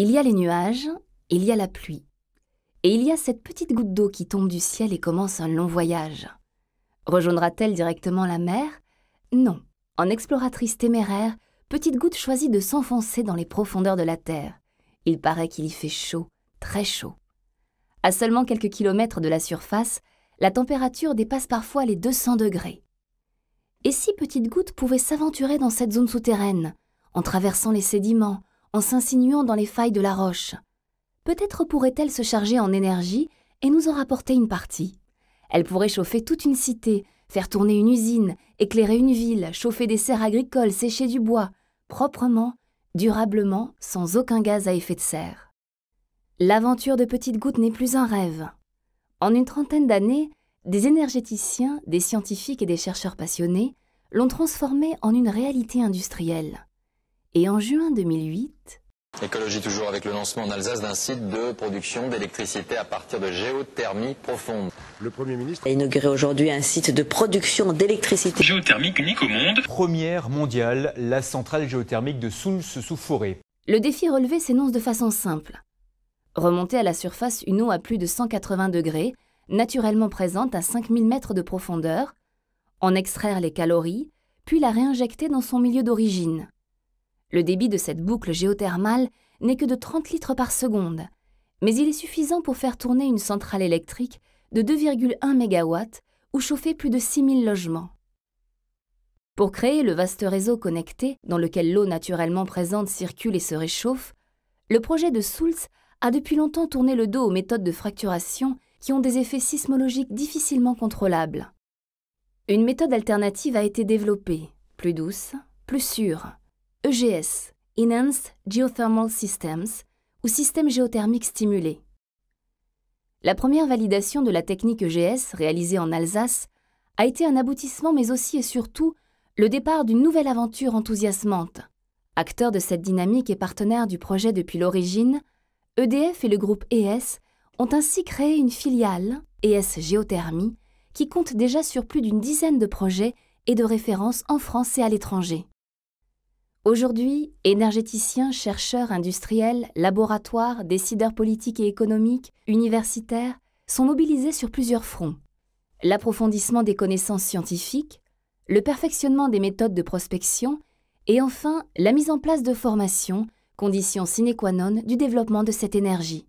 Il y a les nuages, il y a la pluie. Et il y a cette petite goutte d'eau qui tombe du ciel et commence un long voyage. Rejoindra-t-elle directement la mer? Non. En exploratrice téméraire, Petite Goutte choisit de s'enfoncer dans les profondeurs de la Terre. Il paraît qu'il y fait chaud, très chaud. À seulement quelques kilomètres de la surface, la température dépasse parfois les 200 degrés. Et si Petite Goutte pouvait s'aventurer dans cette zone souterraine, en traversant les sédiments, en s'insinuant dans les failles de la roche? Peut-être pourrait-elle se charger en énergie et nous en rapporter une partie. Elle pourrait chauffer toute une cité, faire tourner une usine, éclairer une ville, chauffer des serres agricoles, sécher du bois, proprement, durablement, sans aucun gaz à effet de serre. L'aventure de Petite Goutte n'est plus un rêve. En une trentaine d'années, des énergéticiens, des scientifiques et des chercheurs passionnés l'ont transformée en une réalité industrielle. Et en juin 2008... Écologie toujours avec le lancement en Alsace d'un site de production d'électricité à partir de géothermie profonde. Le Premier ministre a inauguré aujourd'hui un site de production d'électricité géothermique unique au monde. Première mondiale, la centrale géothermique de Soultz-sous-Forêt. Le défi relevé s'énonce de façon simple. Remonter à la surface une eau à plus de 180 degrés, naturellement présente à 5000 mètres de profondeur, en extraire les calories, puis la réinjecter dans son milieu d'origine. Le débit de cette boucle géothermale n'est que de 30 litres par seconde, mais il est suffisant pour faire tourner une centrale électrique de 2,1 MW ou chauffer plus de 6000 logements. Pour créer le vaste réseau connecté dans lequel l'eau naturellement présente circule et se réchauffe, le projet de Soultz a depuis longtemps tourné le dos aux méthodes de fracturation qui ont des effets sismologiques difficilement contrôlables. Une méthode alternative a été développée, plus douce, plus sûre. EGS, Enhanced Geothermal Systems, ou système géothermique stimulé. La première validation de la technique EGS, réalisée en Alsace, a été un aboutissement mais aussi et surtout le départ d'une nouvelle aventure enthousiasmante. Acteurs de cette dynamique et partenaires du projet depuis l'origine, EDF et le groupe ES ont ainsi créé une filiale, ES Géothermie, qui compte déjà sur plus d'une dizaine de projets et de références en France et à l'étranger. Aujourd'hui, énergéticiens, chercheurs, industriels, laboratoires, décideurs politiques et économiques, universitaires sont mobilisés sur plusieurs fronts. L'approfondissement des connaissances scientifiques, le perfectionnement des méthodes de prospection et enfin la mise en place de formations, condition sine qua non du développement de cette énergie.